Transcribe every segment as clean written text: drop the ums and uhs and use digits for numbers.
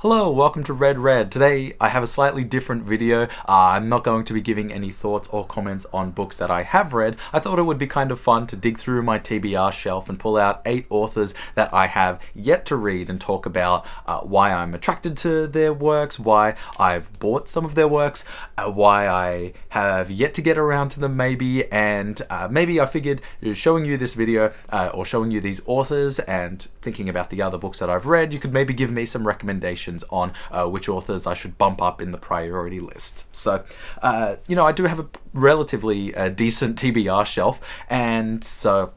Hello, welcome to Red Red. Today I have a slightly different video. I'm not going to be giving any thoughts or comments on books that I have read. I thought it would be kind of fun to dig through my TBR shelf and pull out 8 authors that I have yet to read and talk about why I'm attracted to their works, why I've bought some of their works, why I have yet to get around to them maybe, and maybe I figured showing you this video or showing you these authors and thinking about the other books that I've read, you could maybe give me some recommendations on which authors I should bump up in the priority list. So, I do have a relatively decent TBR shelf, and so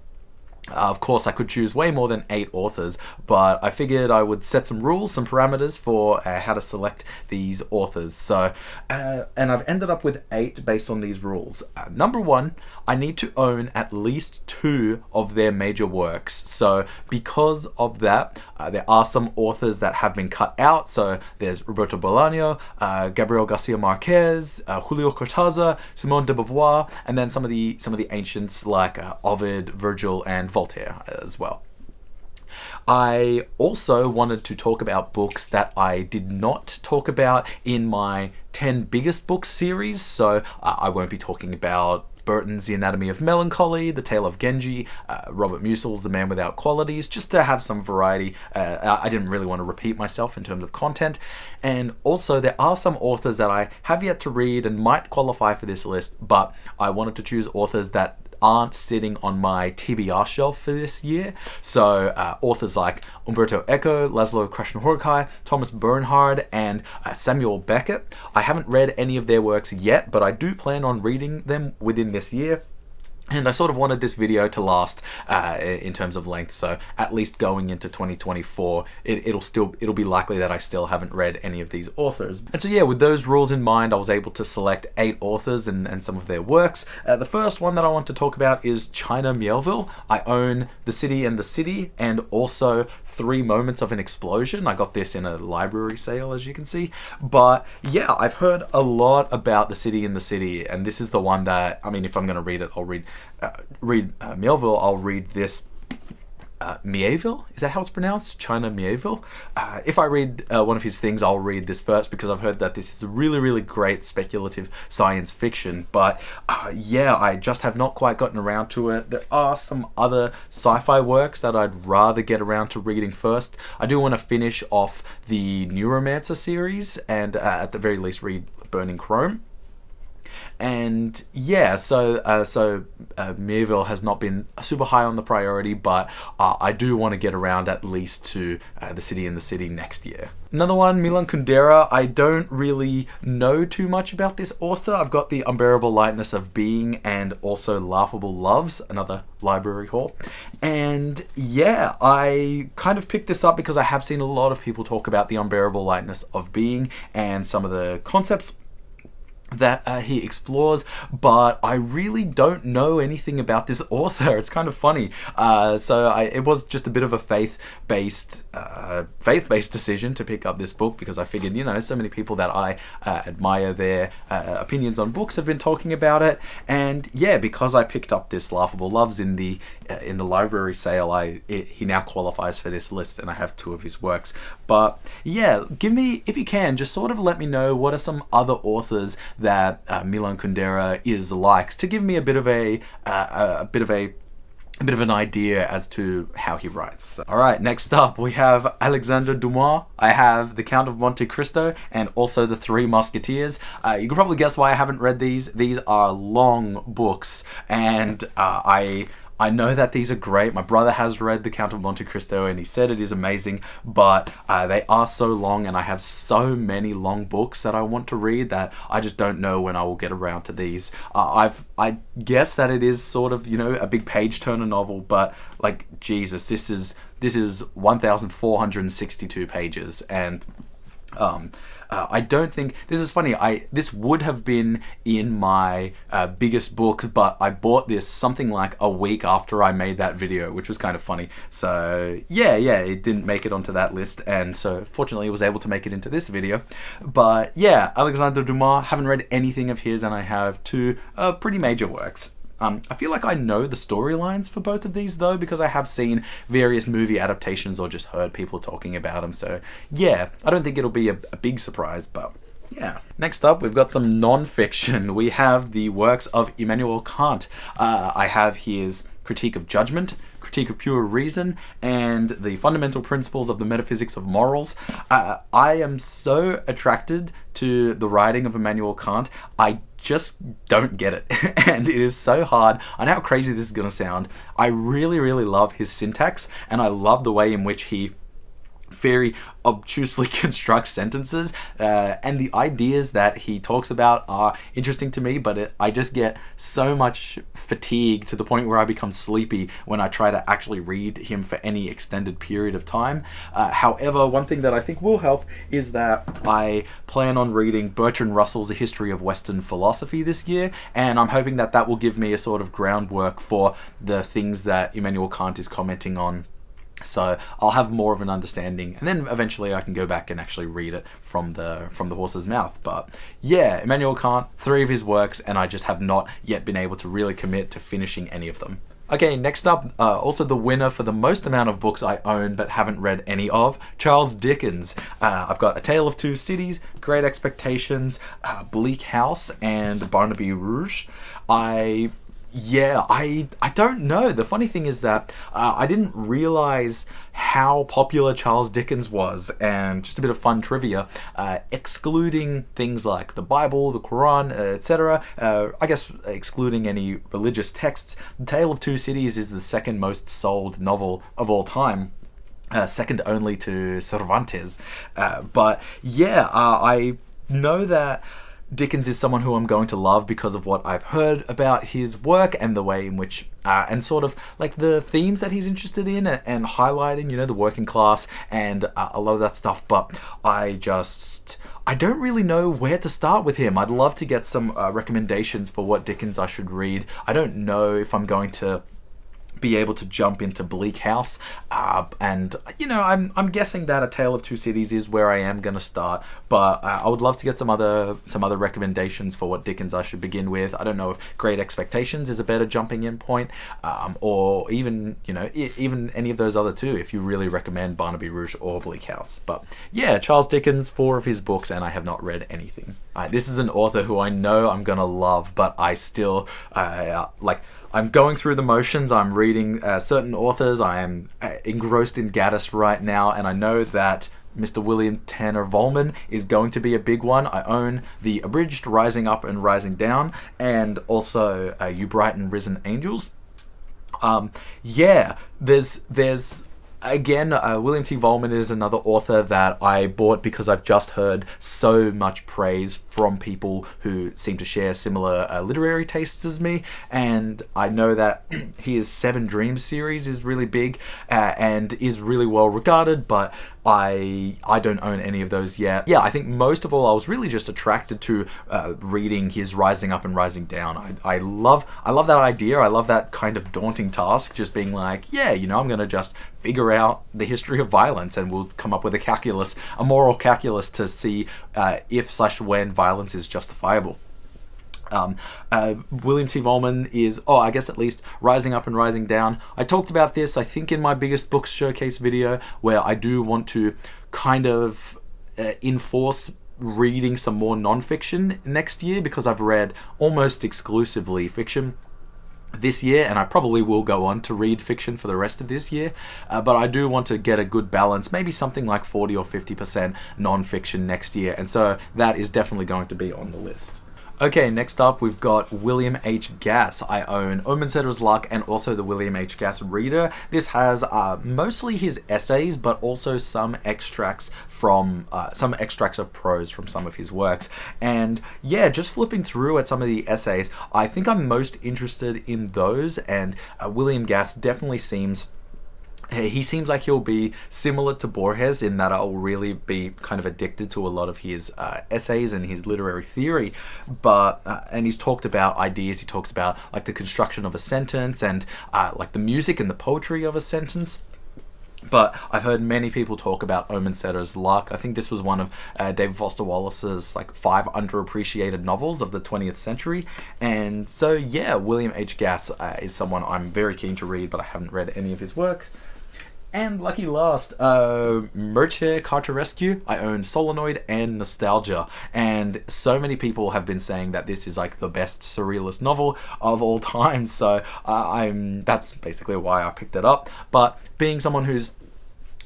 of course, I could choose way more than 8 authors, but I figured I would set some rules, some parameters for how to select these authors. So, and I've ended up with 8 based on these rules. Number 1, I need to own at least 2 of their major works. So, because of that, there are some authors that have been cut out. So, there's Roberto Bolaño, Gabriel Garcia Marquez, Julio Cortázar, Simone de Beauvoir, and then some of the ancients like Ovid, Virgil, and Voltaire as well. I also wanted to talk about books that I did not talk about in my 10 biggest books series, so I won't be talking about Burton's The Anatomy of Melancholy, The Tale of Genji, Robert Musil's The Man Without Qualities, just to have some variety. I didn't really want to repeat myself in terms of content. And also, there are some authors that I have yet to read and might qualify for this list, but I wanted to choose authors that aren't sitting on my TBR shelf for this year. So authors like Umberto Eco, Laszlo Krasznahorkai, Thomas Bernhard, and Samuel Beckett. I haven't read any of their works yet, but I do plan on reading them within this year. And I sort of wanted this video to last in terms of length, so at least going into 2024, it'll be likely that I still haven't read any of these authors. And so yeah, with those rules in mind, I was able to select 8 authors and some of their works. The first one that I want to talk about is China Melville. I own The City and the City and also 3 Moments of an Explosion. I got this in a library sale, as you can see. But yeah, I've heard a lot about The City and the City, and this is the one that, I mean, if I'm going to read it, I'll read Melville. I'll read this Mieville? Is that how it's pronounced? China Mieville? If I read one of his things, I'll read this first because I've heard that this is a really, really great speculative science fiction. But yeah, I just have not quite gotten around to it. There are some other sci-fi works that I'd rather get around to reading first. I do want to finish off the Neuromancer series and at the very least read Burning Chrome. And yeah, so Mieville has not been super high on the priority, but I do want to get around at least to The City and the City next year. Another one, Milan Kundera. I don't really know too much about this author. I've got The Unbearable Lightness of Being and also Laughable Loves, another library haul. And yeah, I kind of picked this up because I have seen a lot of people talk about The Unbearable Lightness of Being and some of the concepts that he explores, but I really don't know anything about this author. It's kind of funny. It was just a bit of a faith-based decision to pick up this book because I figured, so many people that I admire their opinions on books have been talking about it, and yeah, because I picked up this Laughable Loves in the library sale, he now qualifies for this list, and I have 2 of his works. But yeah, give me, if you can, just sort of let me know what are some other authors that Milan Kundera is like, to give me a bit of an idea as to how he writes. All right, next up we have Alexandre Dumas. I have The Count of Monte Cristo and also The Three Musketeers. You can probably guess why I haven't read these. These are long books, and I know that these are great. My brother has read The Count of Monte Cristo and he said it is amazing, but they are so long and I have so many long books that I want to read that I just don't know when I will get around to these. I guess that it is sort of, a big page turner novel, but like, Jesus, this is 1,462 pages, and I don't think, this is funny, this would have been in my biggest books, but I bought this something like a week after I made that video, which was kind of funny. So yeah, it didn't make it onto that list, and so fortunately I was able to make it into this video. But yeah, Alexandre Dumas, haven't read anything of his, and I have 2 pretty major works. I feel like I know the storylines for both of these though, because I have seen various movie adaptations or just heard people talking about them. So yeah, I don't think it'll be a big surprise, but yeah. Next up, we've got some non-fiction. We have the works of Immanuel Kant. I have his Critique of Judgment, Critique of Pure Reason, and the Fundamental Principles of the Metaphysics of Morals. I am so attracted to the writing of Immanuel Kant. I just don't get it. And it is so hard. I know how crazy this is going to sound. I really, really love his syntax, and I love the way in which he very obtusely constructs sentences, and the ideas that he talks about are interesting to me, but I just get so much fatigue to the point where I become sleepy when I try to actually read him for any extended period of time. However, one thing that I think will help is that I plan on reading Bertrand Russell's A History of Western Philosophy this year, and I'm hoping that that will give me a sort of groundwork for the things that Immanuel Kant is commenting on. So I'll have more of an understanding, and then eventually I can go back and actually read it from the horse's mouth. But yeah, Immanuel Kant, 3 of his works, and I just have not yet been able to really commit to finishing any of them. Okay, next up, also the winner for the most amount of books I own but haven't read any of, Charles Dickens. I've got A Tale of Two Cities, Great Expectations, Bleak House, and Barnaby Rouge. I don't know. The funny thing is that I didn't realize how popular Charles Dickens was, and just a bit of fun trivia, excluding things like the Bible, the Quran, etc., I guess excluding any religious texts, The Tale of Two Cities is the second most sold novel of all time. Second only to Cervantes. But yeah, I know that Dickens is someone who I'm going to love because of what I've heard about his work and the way in which, and sort of like the themes that he's interested in and highlighting, you know, the working class and a lot of that stuff. But I don't really know where to start with him. I'd love to get some recommendations for what Dickens I should read. I don't know if I'm going to be able to jump into Bleak House, and you know, I'm guessing that A Tale of Two Cities is where I am going to start, but I would love to get some other recommendations for what Dickens I should begin with. I don't know if Great Expectations is a better jumping in point, or even, you know, even any of those other two if you really recommend Barnaby Rouge or Bleak House. But yeah, Charles Dickens, 4 of his books, and I have not read anything. This is an author who I know I'm going to love, but I still I'm going through the motions. I'm reading certain authors. I am engrossed in Gaddis right now, and I know that Mr. William Tanner Volman is going to be a big one. I own the abridged Rising Up and Rising Down, and also You Bright and Risen Angels. Yeah, there's again, William T. Volman is another author that I bought because I've just heard so much praise from people who seem to share similar literary tastes as me, and I know that his 7 Dreams series is really big and is really well regarded, but I don't own any of those yet. Yeah, I think most of all I was really just attracted to reading his Rising Up and Rising Down. I love that idea. I love that kind of daunting task, just being like, yeah, you know, I'm going to just figure out the history of violence, and we'll come up with a moral calculus to see if/when violence is justifiable. William T. Volman is, I guess at least Rising Up and Rising Down. I talked about this, I think, in my Biggest Books Showcase video, where I do want to kind of enforce reading some more non-fiction next year, because I've read almost exclusively fiction this year, and I probably will go on to read fiction for the rest of this year, but I do want to get a good balance, maybe something like 40 or 50% non-fiction next year, and so that is definitely going to be on the list. Okay, next up we've got William H. Gass. I own Omen Said It Was Luck and also the William H. Gass Reader. This has mostly his essays, but also some extracts of prose from some of his works. And yeah, just flipping through at some of the essays, I think I'm most interested in those, and William Gass definitely seems like he'll be similar to Borges in that I'll really be kind of addicted to a lot of his essays and his literary theory. But and he's talked about ideas. He talks about like the construction of a sentence and like the music and the poetry of a sentence. But I've heard many people talk about Omen Setter's Luck. I think this was one of David Foster Wallace's like 5 underappreciated novels of the 20th century. And so yeah, William H. Gass is someone I'm very keen to read, but I haven't read any of his works. And lucky last, Merche Cartarescu. I own Solenoid and Nostalgia, and so many people have been saying that this is like the best surrealist novel of all time. So that's basically why I picked it up. But being someone who's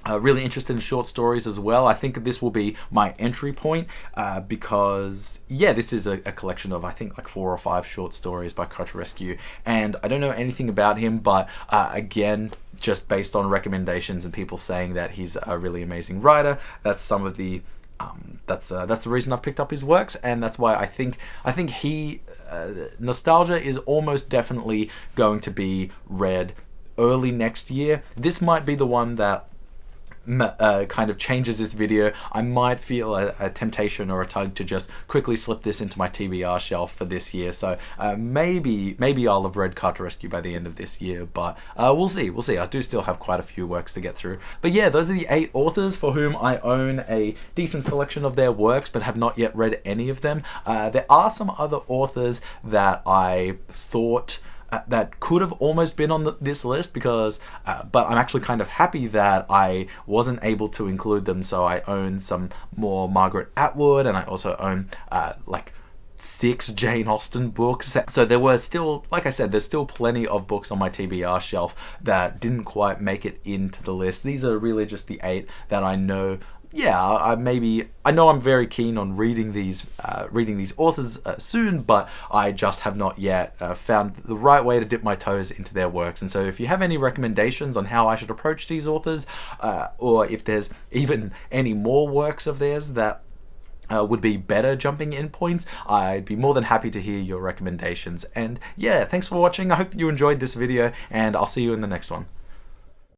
really interested in short stories as well, I think this will be my entry point because yeah, this is a collection of I think like 4 or 5 short stories by Cartarescu, and I don't know anything about him, but again, just based on recommendations and people saying that he's a really amazing writer, that's some of the that's the reason I've picked up his works, and that's why I think he Nostalgia is almost definitely going to be read early next year. This might be the one that kind of changes this video. I might feel a temptation or a tug to just quickly slip this into my TBR shelf for this year. So maybe I'll have read Cartarescu by the end of this year, but we'll see. I do still have quite a few works to get through. But yeah, those are the 8 authors for whom I own a decent selection of their works, but have not yet read any of them. There are some other authors that I thought that could have almost been on this list because but I'm actually kind of happy that I wasn't able to include them. So I own some more Margaret Atwood, and I also own like 6 Jane Austen books. So there were still, like I said, there's still plenty of books on my TBR shelf that didn't quite make it into the list. These are really just the 8 that I know. Yeah, I know I'm very keen on reading these authors soon, but I just have not yet found the right way to dip my toes into their works. And so if you have any recommendations on how I should approach these authors, or if there's even any more works of theirs that would be better jumping in points, I'd be more than happy to hear your recommendations. And yeah, thanks for watching. I hope you enjoyed this video, and I'll see you in the next one.